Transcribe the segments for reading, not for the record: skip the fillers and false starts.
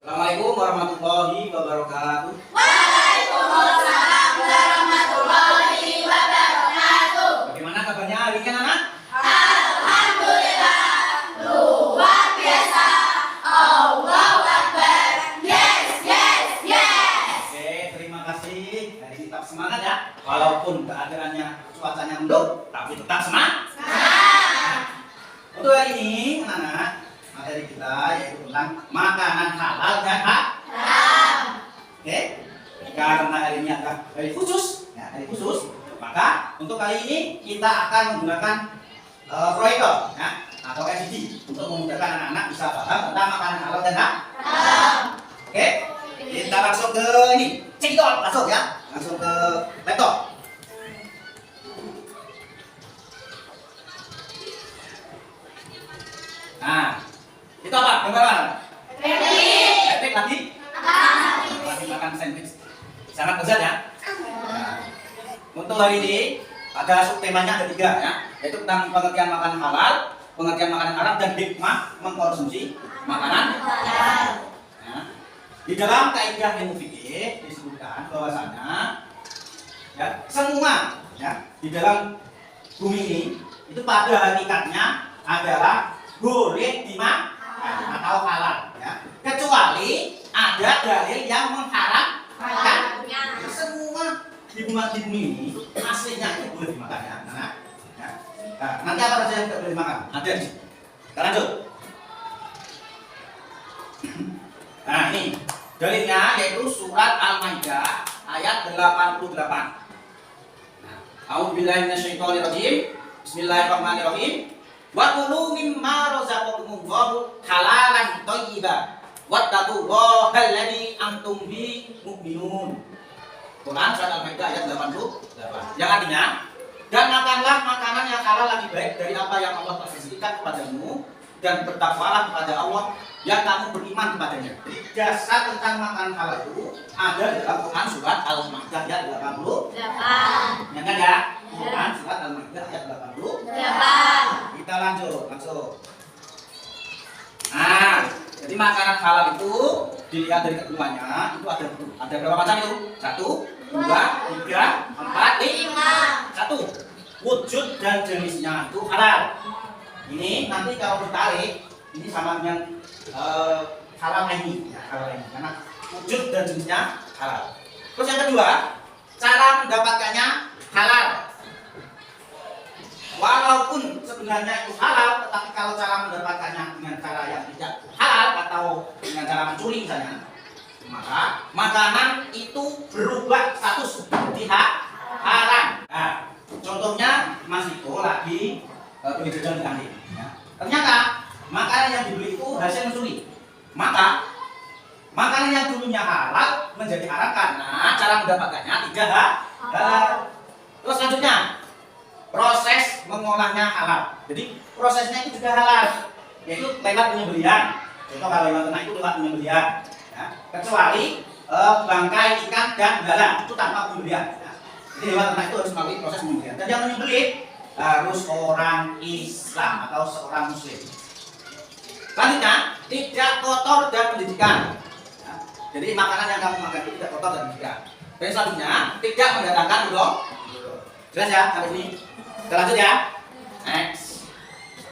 Assalamualaikum warahmatullahi wabarakatuh. Waalaikumsalam warahmatullahi wabarakatuh. Bagaimana kabarnya hari ini anak? Alhamdulillah, luar biasa. Allahu Akbar. Yes, yes, yes. Oke, terima kasih. Hari ini tetap semangat ya. Walaupun keadaannya cuacanya mendung, tapi tetap semangat. Untuk hari ini anak-anak, materi kita yaitu tentang makanan halal dan haram. Oke, karena hari ini adalah hari khusus, ya, hari khusus, maka untuk kali ini kita akan menggunakan proyektor, ya, atau LCD untuk memudahkan anak-anak bisa paham tentang makanan halal dan haram. Oke, kita langsung ke ini, cekidot, langsung ya, langsung ke laptop. Nah, itu apa? Gambaran? Etik lagi? Lagi makan sandwich. Sangat lezat ya. Nah, untuk hari ini ada subtemanya ada 3 ya, yaitu tentang pengertian makanan halal, pengertian makanan haram, dan hikmah mengkonsumsi makanan halal. Nah, di dalam kaidah ilmu fikih disebutkan bahwasanya ya, semua ya di dalam bumi ini itu pada hakikatnya adalah boleh dimakan atau halal ya, kecuali ada dalil yang mengharamkan. Semua di bumi ini aslinya itu boleh dimakan ya. Nah, nanti apa saja yang tidak boleh dimakan? Ada di sini. Kita lanjut. Nah, ini dalilnya yaitu surat Al-Maidah ayat 88. Nah, A'udzubillahi minasyaitonirrajim. Bismillahirrahmanirrahim. Wa kulu mimma razaqakumullahu halalan thayyiban wattaqullaha alladzi antum bihi mu'minun. Quran surat Al-Maidah ayat 88. Yang artinya, dan makanlah makanan yang halal lebih baik dari apa yang Allah persediakan kepadamu, dan bertakwalah kepada Allah yang kamu beriman kepadanya. Jadi dasar tentang makanan halal itu ada dalam Quran surat Al-Maidah ayat 88. Ingat ya? Quran surat Al-Maidah ayat 88. Kita lanjut langsung. Nah, jadi makanan halal itu dilihat dari ketentuannya itu ada berapa macam itu? 1, 2, 3, 4, 5. 1. Wujud dan jenisnya itu halal. Ini nanti kalau ditarik ini sama dengan halal ini, ya, halal ini karena wujud dan jenisnya halal. Terus yang kedua, cara mendapatkannya halal. Walaupun sebenarnya itu halal, tetapi kalau cara mendapatkannya dengan cara yang tidak halal atau dengan cara mencuri misalnya, maka makanan itu berubah status menjadi haram. Nah, contohnya Mas Iko lagi beli jajan di kantin. Ya. Ternyata makanan yang dibeli itu hasil mencuri. Maka makanan yang dulunya halal menjadi haram karena cara mendapatkannya tidak halal. Terus selanjutnya, proses mengolahnya halal. Jadi prosesnya itu juga halal, yaitu lewat penyembelihan. Contoh kalau hewan ternak itu lewat penyembelihan. Ya. Kecuali bangkai ikan dan belalang itu tanpa penyembelihan. Ya. Jadi hewan ternak itu harus melalui proses penyembelihan. Dan yang menyembelih harus orang Islam atau seorang Muslim. Selanjutnya, tidak kotor dan menjijikan. Ya. Jadi makanan yang kamu makan itu tidak kotor dan menjijikan. Dan selanjutnya, tidak mendatangkan udang. Jelas ya sampai sini? Kita lanjut ya. Next.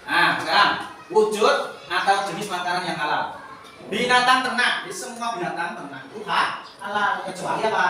Nah, sekarang wujud atau jenis makanan yang halal. Binatang ternak, di semua binatang ternak itu halal kecuali apa?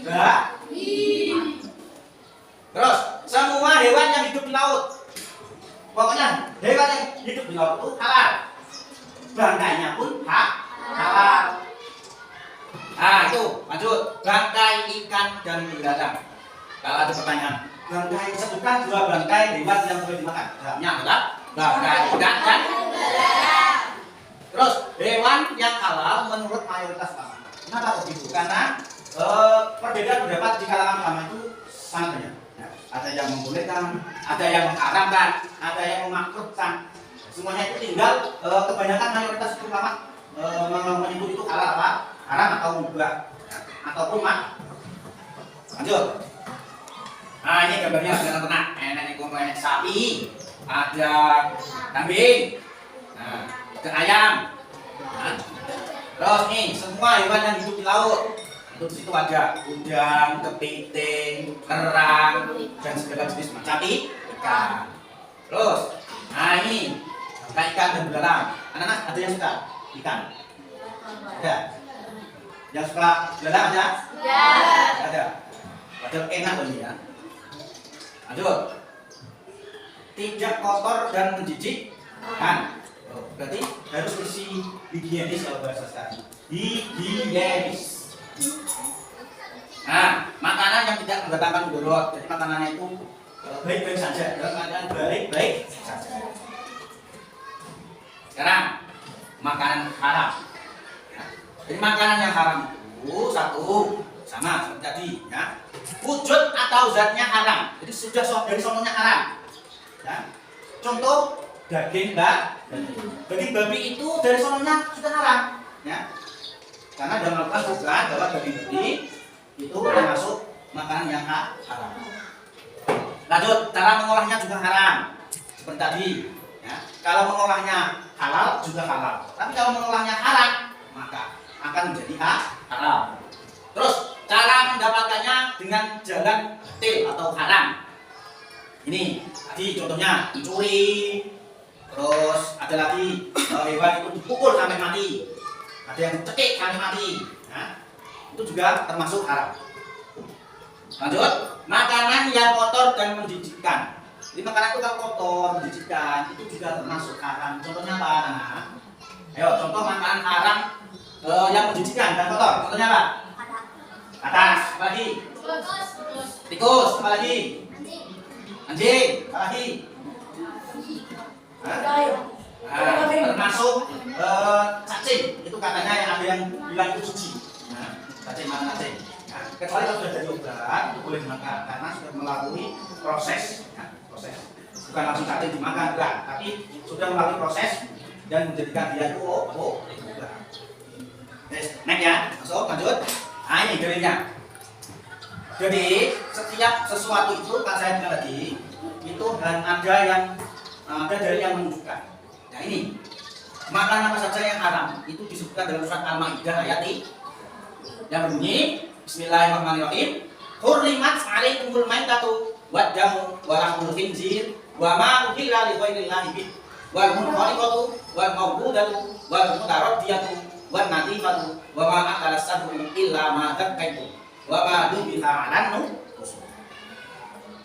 Babi. Terus semua hewan yang hidup di laut. Pokoknya hewan yang hidup di laut itu halal. Bangkainya pun halal. Nah, itu lanjut. Bangkai ikan dan belalang. Kalau ada pertanyaan, bangkai sebutkan 2 bangkai hewan yang boleh dimakan. Jawabnya adalah bangkai ikan dan belalang. Terus hewan yang halal menurut mayoritas ulama. Kenapa kok begitu? Karena perbedaan pendapat di kalangan ulama itu sangat banyak. Ya, ada yang membolehkan, ada yang mengharamkan, ada yang memakruhkan. Semuanya itu tinggal kebanyakan mayoritas ulama menyebut itu halal apa? Haram atau mubah, ya, ataupun lanjut. Nah, ini gambarnya binatang ternak. Ini komponen sapi, ada kambing, nah, ada ayam. Nah, terus Terus nih, semua hewan yang hidup di laut. Itu di situ ada udang, kepiting, kerang, dan segala jenis macam ikan. Terus, nah ini ikan dan belalang. Anak-anak ada yang suka ikan? Ada. Yang suka belalang ada? Ya. Ada. Padahal enak loh ini ya. Lanjut. Tidak kotor dan menjijikkan. Berarti harus bersih, higienis kalau bahasa sekarang. Higienis. Nah, makanan yang tidak mendatangkan mudarat. Jadi makanannya itu baik-baik saja, dalam keadaan baik-baik saja. Sekarang makanan haram. Nah, jadi makanan yang haram itu satu sama seperti tadi, ya. Wujud atau zatnya haram. Jadi sudah dari sononya haram. Ya. Contoh daging babi itu dari sononya sudah haram, ya. Karena dalam Al-Quran disebutkan bahwa daging babi itu termasuk makanan yang haram. Lanjut, cara mengolahnya juga haram. Seperti tadi, ya. Kalau mengolahnya halal juga halal. Tapi kalau mengolahnya haram, maka akan menjadi haram. Terus cara mendapatkannya dengan jalan batil atau haram. Ini tadi contohnya dicuri. Terus ada lagi hewan itu dipukul sampai mati. Ada yang cekik sampai mati. Nah, itu juga termasuk haram. Lanjut, makanan yang kotor dan menjijikkan. Jadi makanan itu kalau kotor, menjijikkan, itu juga termasuk haram. Contohnya apa? Nah, ayo contoh makanan haram yang menjijikkan dan kotor. Contohnya apa? Atas, apa lagi? Tikus, apa lagi? Anjing, apa lagi? Nah, termasuk cacing. Itu katanya yang ada yang bilang itu suci. Nah, cacing mana cacing? Nah, kecuali kalau sudah jadi obat itu boleh dimakan karena sudah melalui proses. Nah, proses. Bukan langsung cacing dimakan, enggak. Tapi sudah melalui proses dan menjadikan dia itu obat. Next ya, masuk lanjut. Nah ini dalilnya. Jadi setiap sesuatu itu kan saya bilang tadi itu ada yang dari yang menunjukkan. Nah ini makanan apa saja yang haram itu disebutkan dalam surat Al-Maidah ayat yang berbunyi Bismillahirrahmanirrahim. Hurrimat 'alaikumul maitatu wad damu wa lahmul khinzir wa ma uhilla li ghairillahi bih wal munkhaliqatu wal mawqudatu wal mutaradiyatu wan natifatu wa ma akala sabu illa ma dzakaitu wa ma dubiha 'alan.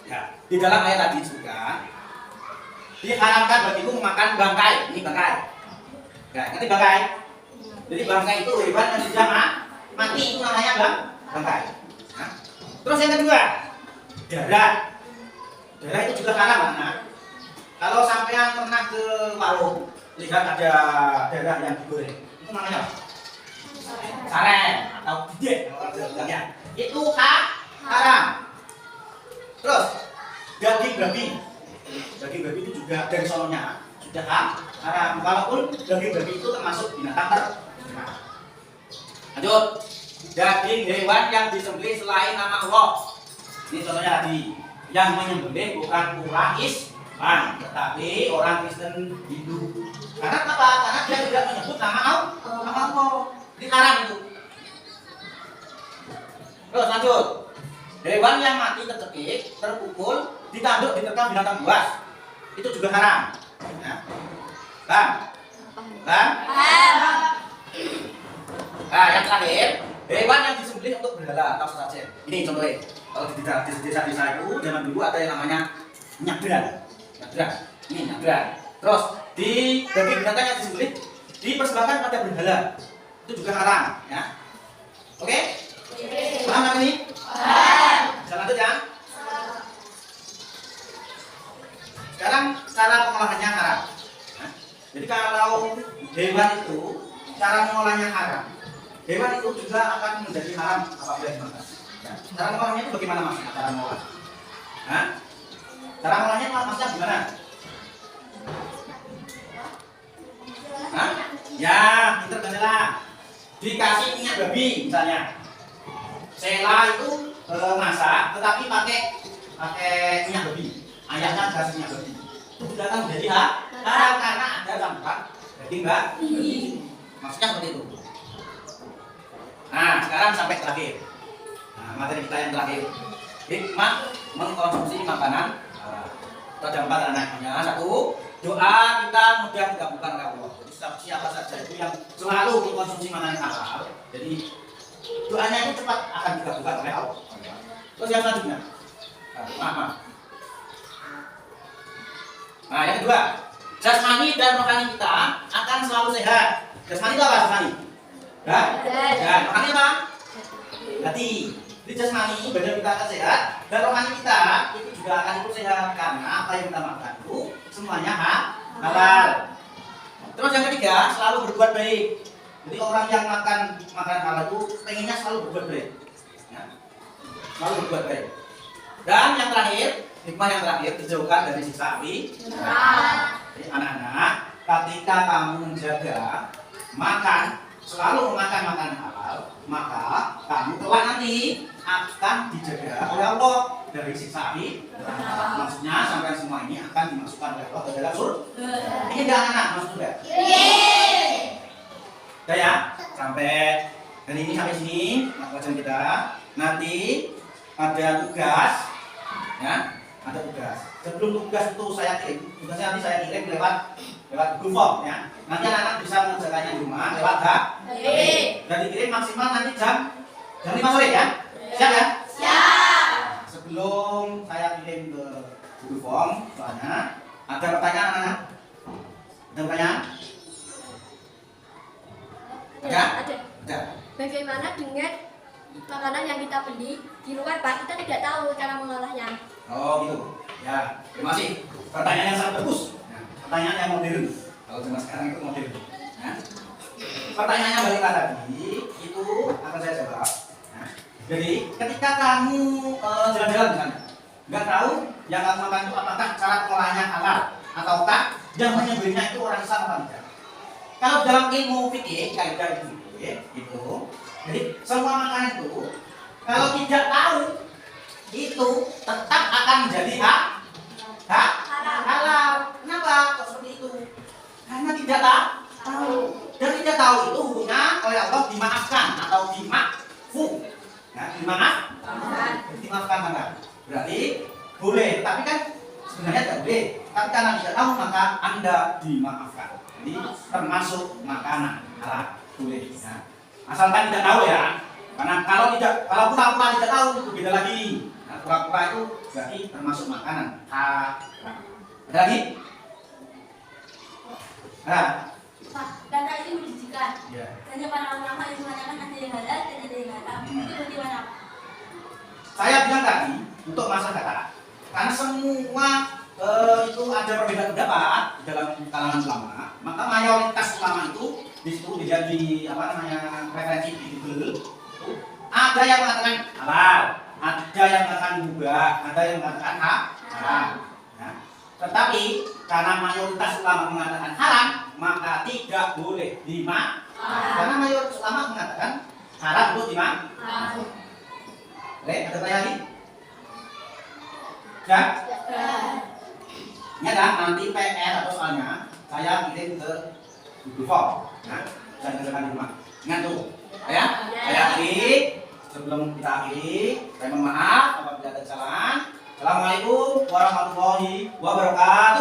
Ya, di dalam ayat tadi juga diharamkan bagimu memakan bangkai. Ini bangkai. Ya, ngerti bangkai? Jadi bangkai itu hewan yang sudah mati, itu namanya bangkai. Nah, terus yang kedua, darah. Darah itu juga haram, anak. Kalau sampean pernah ke warung, lihat ada darah yang digoreng, itu namanya apa? Saren atau bidek kalau orang bilangnya. Itu haram. Terus daging babi. Daging babi itu juga dari sononya sudah haram. Walaupun daging babi itu termasuk binatang ternak. Lanjut, daging hewan yang disembelih selain nama Allah. Ini contohnya tadi, yang menyembelih bukan umat Islam, tetapi orang Kristen Hindu. Karena apa? Karena dia tidak menyebut nama Allah. Ini haram itu. Terus lanjut, hewan yang mati tercekik, terpukul, ditanduk, diterkam binatang buas, itu juga haram. Ya. Bang? Nah, yang terakhir, hewan yang disembelih untuk berhala atau sesajen. Ini contohnya, kalau di desa-desa itu zaman dulu ada yang namanya nyadran. Ini nyadran. Terus di daging binatang yang disembelih dipersembahkan pada berhala, itu juga haram. Ya. Oke? Paham kan ini? Bisa lanjut ya? Sekarang cara pengolahannya haram. Nah, jadi kalau hewan itu cara mengolahnya haram, hewan itu juga akan menjadi haram apabila dimakan. Ya. Cara mengolahnya itu bagaimana mas? Cara mengolah? Nah, cara mengolahnya maksudnya gimana? Hah? Ya, pinter bangetlah. Dikasih minyak babi misalnya. Sela itu masak, tetapi pakai minyak babi. Ayahnya dikasih minyak babi. Itu tidak akan menjadi haram karena ada campuran daging babi. Maksudnya seperti itu. sekarang sampai terakhir. Nah, materi kita yang terakhir. Hikmah mengkonsumsi makanan halal. Itu ada 4 anaknya. 1, doa kita mudah dikabulkan oleh Allah. Jadi siapa saja itu yang selalu mengkonsumsi makanan halal, jadi doanya itu cepat akan dikabulkan oleh Allah. Terus yang selanjutnya, maaf. Nah, yang kedua, jasmani dan rohani kita akan selalu sehat. Jasmani itu apa jasmani? Dan rohani apa? Hati. Jadi jasmani badan kita akan sehat, dan rohani kita itu juga akan ikut sehat karena apa yang kita makan itu semuanya halal. Terus yang ketiga, selalu berbuat baik. Jadi orang yang makan makanan halal itu pengennya selalu berbuat baik, ya. Selalu berbuat baik. Dan yang terakhir, hikmah yang terakhir, dijauhkan dari siksa api. Jadi anak-anak, ketika kamu menjaga makan, selalu memakan makanan halal, maka kamu kelak nanti akan dijaga oleh Allah dari siksa api. Maksudnya sampai semua ini akan dimasukkan oleh Allah ke dalam surga. Ini enggak anak-anak maksudnya? Udah ya, sampai hari ini sampai sini pelajaran kita. Nanti ada tugas, ya, ada tugas. Sebelum tugas itu saya kirim, tugasnya nanti saya kirim lewat Google Form, ya. Nanti anak-anak bisa mengerjakannya di rumah lewat dan dikirim maksimal nanti jam 5 sore ya. Siap ya? Siap. Sebelum saya kirim ke Google Form, soalnya ada pertanyaan anak-anak? Ada pertanyaan? Ada. Bagaimana dengan makanan yang kita beli di luar, Pak? Kita tidak tahu cara mengolahnya. Oh gitu. Ya, terima kasih. Pertanyaan yang sangat bagus. Nah, pertanyaan yang modern. Kalau zaman sekarang itu modern. Nah, pertanyaannya balik tadi itu akan saya jawab. Nah, jadi ketika kamu jalan-jalan misalnya, nggak tahu yang kamu makan itu apakah cara pengolahnya halal ataukah yang menyembelihnya itu orang Islam atau tidak. Kalau dalam ilmu fikih, kaidah ilmu fikih itu, jadi semua makanan itu kalau tidak tahu itu tetap akan menjadi halal. Kenapa kok seperti itu? Karena tidak tahu. Dan tidak tahu itu hukumnya oleh Allah dimaafkan atau dimakfu. Nah, dimaafkan mana? Berarti boleh, tapi kan sebenarnya tidak boleh. Tapi karena tidak tahu maka Anda dimaafkan. Jadi termasuk makanan halal, boleh. Ya. Asalkan tidak tahu ya. Karena kalau pura-pura tidak tahu itu beda lagi. Nah, pura-pura itu berarti termasuk makanan halal. Ada lagi? Nah. Pak, data ini menjijikan. Ya. Hanya para ulama yang mengatakan ada yang halal dan ada yang haram. Itu bagaimana? Saya bilang tadi untuk masalah data, karena semua itu ada perbedaan pendapat di dalam kalangan ulama, maka mayoritas ulama itu di situ dilihat di referensi di Google, ada yang mengatakan halal, ada yang mengatakan mubah, ada yang mengatakan haram. Ya. Tetapi karena mayoritas ulama mengatakan haram, maka tidak boleh dimakan. Karena mayoritas ulama mengatakan haram itu dimakan. Boleh, ada tanya lagi? Ya? Ini ada nanti PR atau soalnya saya kirim ke Google Form. Nah, saya kerjakan di rumah. Ingat tuh, ya? Saya akhiri. Sebelum kita akhiri, saya mohon maaf apabila ada kesalahan. Assalamualaikum warahmatullahi wabarakatuh.